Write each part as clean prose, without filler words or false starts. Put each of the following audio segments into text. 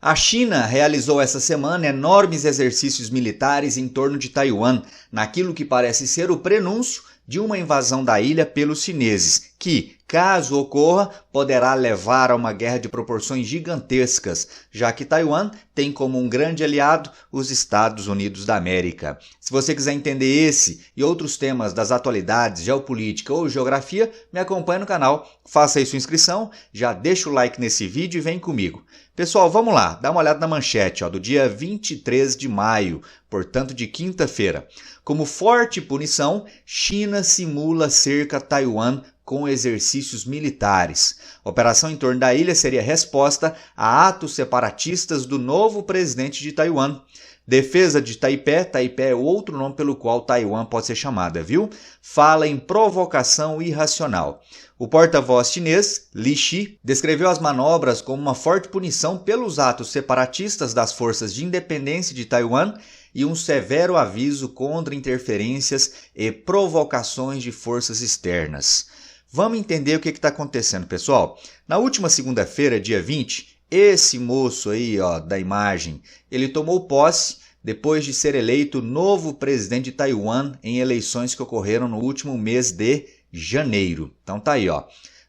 A China realizou essa semana enormes exercícios militares em torno de Taiwan, naquilo que parece ser o prenúncio de uma invasão da ilha pelos chineses, que, caso ocorra, poderá levar a uma guerra de proporções gigantescas, já que Taiwan tem como um grande aliado os Estados Unidos da América. Se você quiser entender esse e outros temas das atualidades, geopolítica ou geografia, me acompanhe no canal, faça aí sua inscrição, já deixa o like nesse vídeo e vem comigo. Pessoal, vamos lá, dá uma olhada na manchete do dia 23 de maio, portanto de quinta-feira. Como forte punição, China simula cerca a Taiwan com exercícios militares. A operação em torno da ilha seria resposta a atos separatistas do novo presidente de Taiwan. Defesa de Taipei, Taipei é outro nome pelo qual Taiwan pode ser chamada, viu? Fala em provocação irracional. O porta-voz chinês, Li Shi, descreveu as manobras como uma forte punição pelos atos separatistas das forças de independência de Taiwan e um severo aviso contra interferências e provocações de forças externas. Vamos entender o que está acontecendo, pessoal? Na última segunda-feira, dia 20, esse moço aí da imagem, ele tomou posse depois de ser eleito novo presidente de Taiwan em eleições que ocorreram no último mês de janeiro. Então tá aí,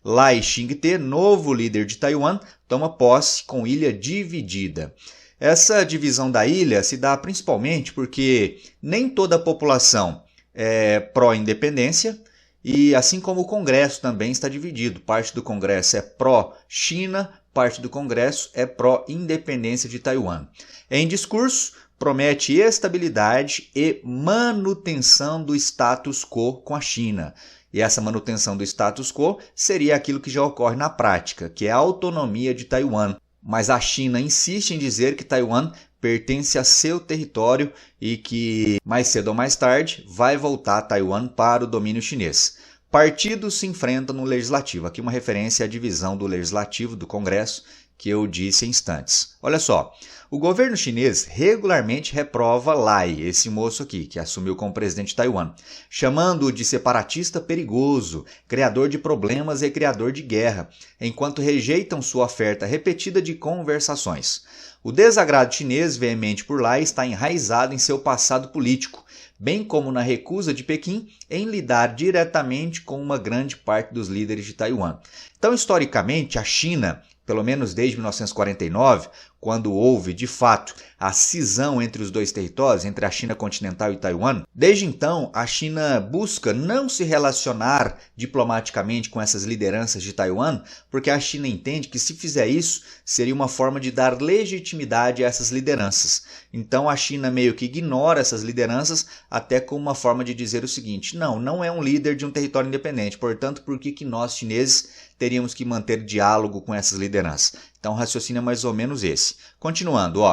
Lai Ching-te, novo líder de Taiwan, toma posse com ilha dividida. Essa divisão da ilha se dá principalmente porque nem toda a população é pró-independência e assim como o Congresso também está dividido. Parte do Congresso é pró-China, parte do Congresso é pró-independência de Taiwan. Em discurso, promete estabilidade e manutenção do status quo com a China. E essa manutenção do status quo seria aquilo que já ocorre na prática, que é a autonomia de Taiwan. Mas a China insiste em dizer que Taiwan pertence a seu território e que, mais cedo ou mais tarde, vai voltar Taiwan para o domínio chinês. Partidos se enfrentam no Legislativo. Aqui uma referência à divisão do Legislativo do Congresso que eu disse em instantes. Olha só, o governo chinês regularmente reprova Lai, esse moço aqui, que assumiu como presidente de Taiwan, chamando-o de separatista perigoso, criador de problemas e criador de guerra, enquanto rejeitam sua oferta repetida de conversações. O desagrado chinês veemente por Lai está enraizado em seu passado político, bem como na recusa de Pequim em lidar diretamente com uma grande parte dos líderes de Taiwan. Então, historicamente, a China, pelo menos desde 1949, quando houve, de fato, a cisão entre os dois territórios, entre a China continental e Taiwan, desde então a China busca não se relacionar diplomaticamente com essas lideranças de Taiwan, porque a China entende que se fizer isso, seria uma forma de dar legitimidade a essas lideranças. Então a China meio que ignora essas lideranças, até como uma forma de dizer o seguinte: não é um líder de um território independente, portanto, por que nós chineses teríamos que manter diálogo com essas lideranças? Então o raciocínio é mais ou menos esse. Continuando,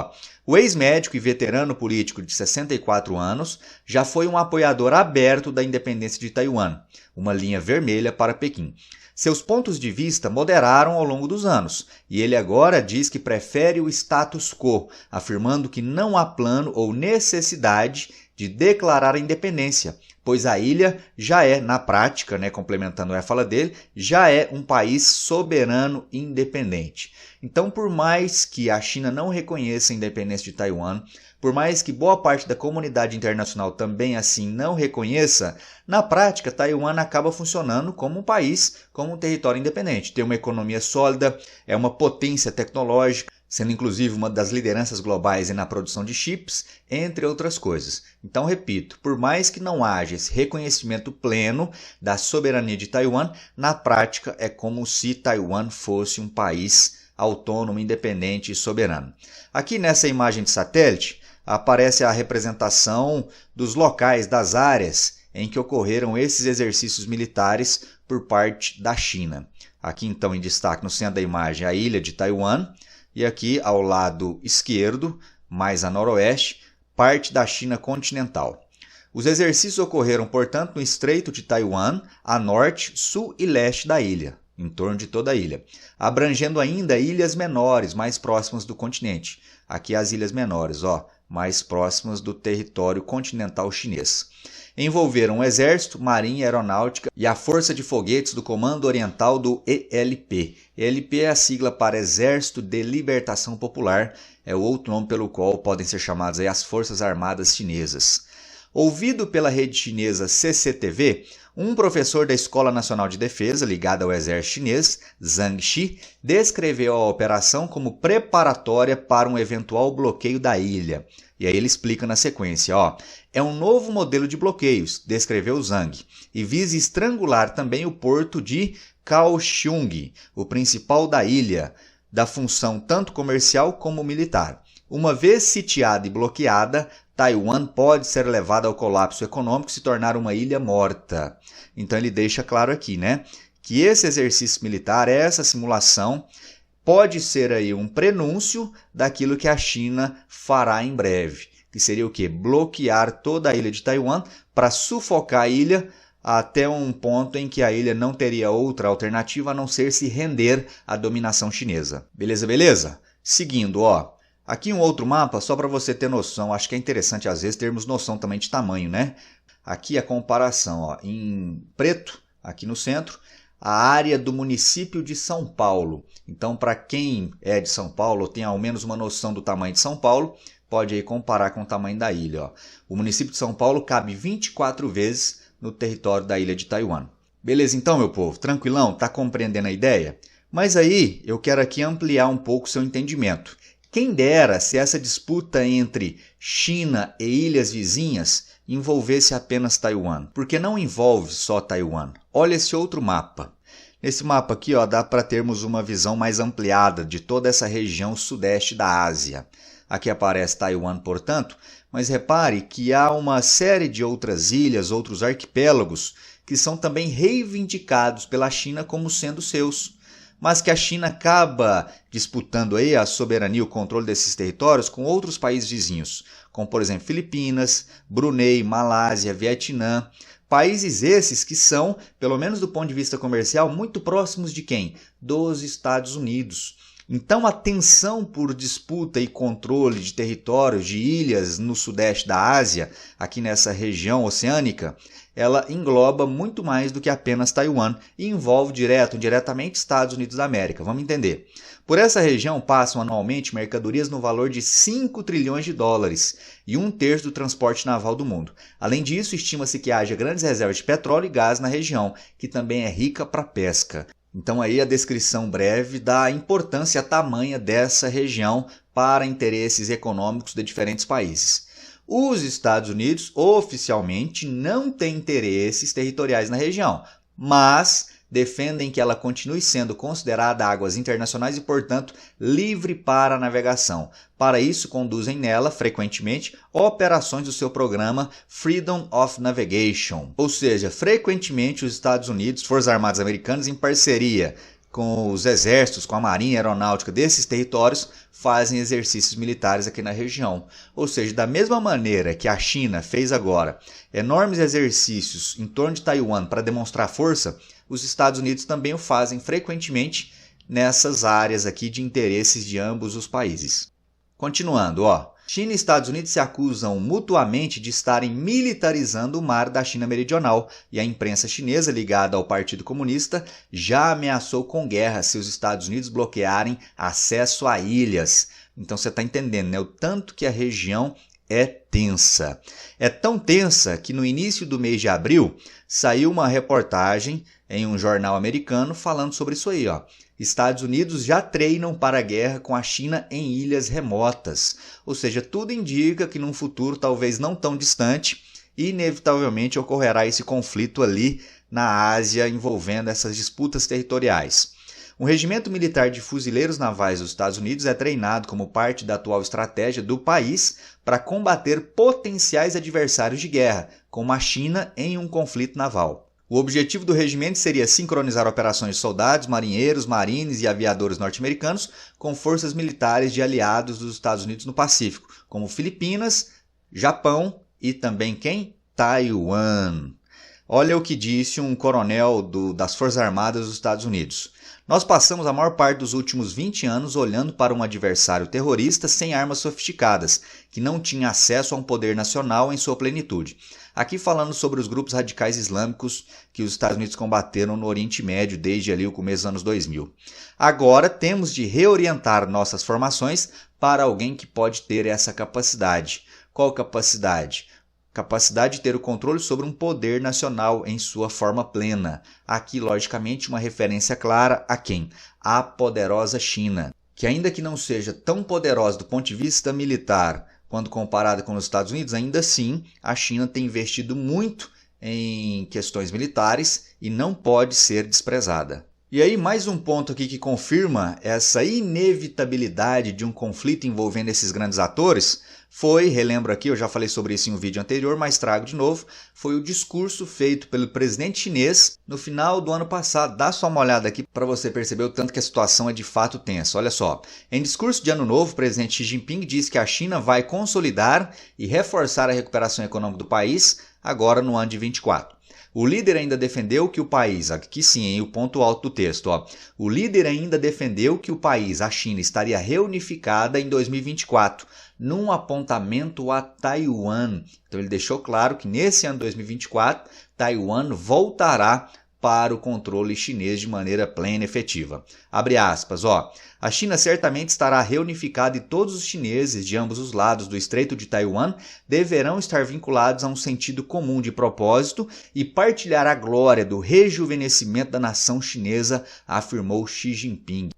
o ex-médico e veterano político de 64 anos já foi um apoiador aberto da independência de Taiwan, uma linha vermelha para Pequim. Seus pontos de vista moderaram ao longo dos anos, e ele agora diz que prefere o status quo, afirmando que não há plano ou necessidade de declarar a independência, pois a ilha já é, na prática, complementando a fala dele, já é um país soberano independente. Então, por mais que a China não reconheça a independência de Taiwan, por mais que boa parte da comunidade internacional também assim não reconheça, na prática Taiwan acaba funcionando como um país, como um território independente. Tem uma economia sólida, é uma potência tecnológica, sendo inclusive uma das lideranças globais na produção de chips, entre outras coisas. Então, repito, por mais que não haja esse reconhecimento pleno da soberania de Taiwan, na prática é como se Taiwan fosse um país autônomo, independente e soberano. Aqui nessa imagem de satélite aparece a representação dos locais, das áreas em que ocorreram esses exercícios militares por parte da China. Aqui então em destaque no centro da imagem a ilha de Taiwan e aqui ao lado esquerdo, mais a noroeste, parte da China continental. Os exercícios ocorreram, portanto, no Estreito de Taiwan, a norte, sul e leste da ilha, em torno de toda a ilha, abrangendo ainda ilhas menores, mais próximas do continente. Aqui as ilhas menores, mais próximas do território continental chinês. Envolveram o Exército, Marinha, Aeronáutica e a Força de Foguetes do Comando Oriental do ELP. ELP é a sigla para Exército de Libertação Popular, é o outro nome pelo qual podem ser chamadas aí as Forças Armadas Chinesas. Ouvido pela rede chinesa CCTV, um professor da Escola Nacional de Defesa, ligado ao exército chinês, Zhang Xi, descreveu a operação como preparatória para um eventual bloqueio da ilha. E aí ele explica na sequência, é um novo modelo de bloqueios, descreveu Zhang, e visa estrangular também o porto de Kaohsiung, o principal da ilha, da função tanto comercial como militar. Uma vez sitiada e bloqueada, Taiwan pode ser levada ao colapso econômico e se tornar uma ilha morta. Então ele deixa claro aqui, que esse exercício militar, essa simulação, pode ser aí um prenúncio daquilo que a China fará em breve, que seria o quê? Bloquear toda a ilha de Taiwan para sufocar a ilha até um ponto em que a ilha não teria outra alternativa a não ser se render à dominação chinesa. Beleza? Seguindo, aqui um outro mapa só para você ter noção, acho que é interessante às vezes termos noção também de tamanho, Aqui a comparação, em preto, aqui no centro, a área do município de São Paulo. Então, para quem é de São Paulo ou tem ao menos uma noção do tamanho de São Paulo, pode aí comparar com o tamanho da ilha. O município de São Paulo cabe 24 vezes no território da ilha de Taiwan. Beleza então, meu povo? Tranquilão? Tá compreendendo a ideia? Mas aí eu quero aqui ampliar um pouco o seu entendimento. Quem dera se essa disputa entre China e ilhas vizinhas envolvesse apenas Taiwan, porque não envolve só Taiwan. Olha esse outro mapa. Nesse mapa aqui dá para termos uma visão mais ampliada de toda essa região sudeste da Ásia. Aqui aparece Taiwan, portanto, mas repare que há uma série de outras ilhas, outros arquipélagos, que são também reivindicados pela China como sendo seus, mas que a China acaba disputando aí a soberania e o controle desses territórios com outros países vizinhos, como por exemplo Filipinas, Brunei, Malásia, Vietnã, países esses que são, pelo menos do ponto de vista comercial, muito próximos de quem? Dos Estados Unidos. Então a tensão por disputa e controle de territórios, de ilhas no sudeste da Ásia, aqui nessa região oceânica, ela engloba muito mais do que apenas Taiwan e envolve direto ou indiretamente Estados Unidos da América. Vamos entender. Por essa região passam anualmente mercadorias no valor de 5 trilhões de dólares e 1/3 do transporte naval do mundo. Além disso, estima-se que haja grandes reservas de petróleo e gás na região, que também é rica para pesca. Então aí a descrição breve da importância tamanha dessa região para interesses econômicos de diferentes países. Os Estados Unidos oficialmente não têm interesses territoriais na região, mas defendem que ela continue sendo considerada águas internacionais e, portanto, livre para a navegação. Para isso, conduzem nela, frequentemente, operações do seu programa Freedom of Navigation. Ou seja, frequentemente os Estados Unidos, Forças Armadas Americanas, em parceria com os exércitos, com a marinha aeronáutica desses territórios, fazem exercícios militares aqui na região. Ou seja, da mesma maneira que a China fez agora enormes exercícios em torno de Taiwan para demonstrar força, os Estados Unidos também o fazem frequentemente nessas áreas aqui de interesses de ambos os países. Continuando, China e Estados Unidos se acusam mutuamente de estarem militarizando o mar da China Meridional e a imprensa chinesa ligada ao Partido Comunista já ameaçou com guerra se os Estados Unidos bloquearem acesso a ilhas. Então você está entendendo, o tanto que a região é tensa. É tão tensa que no início do mês de abril saiu uma reportagem em um jornal americano falando sobre isso aí, Estados Unidos já treinam para a guerra com a China em ilhas remotas. Ou seja, tudo indica que num futuro talvez não tão distante, inevitavelmente ocorrerá esse conflito ali na Ásia envolvendo essas disputas territoriais. Um regimento militar de fuzileiros navais dos Estados Unidos é treinado como parte da atual estratégia do país para combater potenciais adversários de guerra, como a China em um conflito naval. O objetivo do regimento seria sincronizar operações de soldados, marinheiros, marines e aviadores norte-americanos com forças militares de aliados dos Estados Unidos no Pacífico, como Filipinas, Japão e também quem? Taiwan. Olha o que disse um coronel das Forças Armadas dos Estados Unidos. Nós passamos a maior parte dos últimos 20 anos olhando para um adversário terrorista sem armas sofisticadas, que não tinha acesso a um poder nacional em sua plenitude. Aqui falando sobre os grupos radicais islâmicos que os Estados Unidos combateram no Oriente Médio desde ali o começo dos anos 2000. Agora temos de reorientar nossas formações para alguém que pode ter essa capacidade. Qual capacidade? Capacidade de ter o controle sobre um poder nacional em sua forma plena. Aqui, logicamente, uma referência clara a quem? A poderosa China, que ainda que não seja tão poderosa do ponto de vista militar quando comparada com os Estados Unidos, ainda assim a China tem investido muito em questões militares e não pode ser desprezada. E aí mais um ponto aqui que confirma essa inevitabilidade de um conflito envolvendo esses grandes atores foi, relembro aqui, eu já falei sobre isso em um vídeo anterior, mas trago de novo, foi o discurso feito pelo presidente chinês no final do ano passado. Dá só uma olhada aqui para você perceber o tanto que a situação é de fato tensa. Olha só, em discurso de ano novo, o presidente Xi Jinping disse que a China vai consolidar e reforçar a recuperação econômica do país agora no ano de 2024. O líder ainda defendeu que o país, aqui sim, o ponto alto do texto, o líder ainda defendeu que o país, a China, estaria reunificada em 2024, num apontamento a Taiwan. Então ele deixou claro que nesse ano 2024, Taiwan voltará para o controle chinês de maneira plena e efetiva. Abre aspas, a China certamente estará reunificada e todos os chineses de ambos os lados do Estreito de Taiwan deverão estar vinculados a um sentido comum de propósito e partilhar a glória do rejuvenescimento da nação chinesa, afirmou Xi Jinping.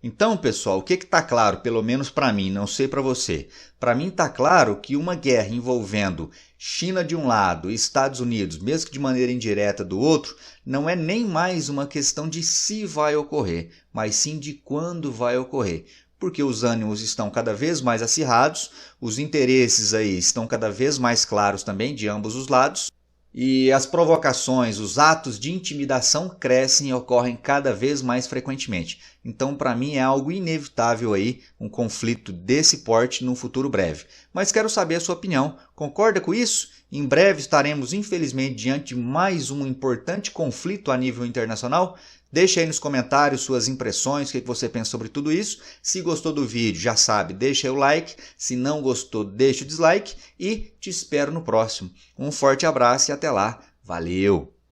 Então, pessoal, o que está claro, pelo menos para mim, não sei para você. Para mim está claro que uma guerra envolvendo China de um lado e Estados Unidos, mesmo que de maneira indireta do outro, não é nem mais uma questão de se vai ocorrer, mas sim de quando vai ocorrer. Porque os ânimos estão cada vez mais acirrados, os interesses aí estão cada vez mais claros também de ambos os lados, e as provocações, os atos de intimidação crescem e ocorrem cada vez mais frequentemente. Então, para mim, é algo inevitável aí um conflito desse porte num futuro breve. Mas quero saber a sua opinião. Concorda com isso? Em breve estaremos, infelizmente, diante de mais um importante conflito a nível internacional? Deixe aí nos comentários suas impressões, o que você pensa sobre tudo isso. Se gostou do vídeo, já sabe, deixa aí o like. Se não gostou, deixa o dislike e te espero no próximo. Um forte abraço e até lá. Valeu!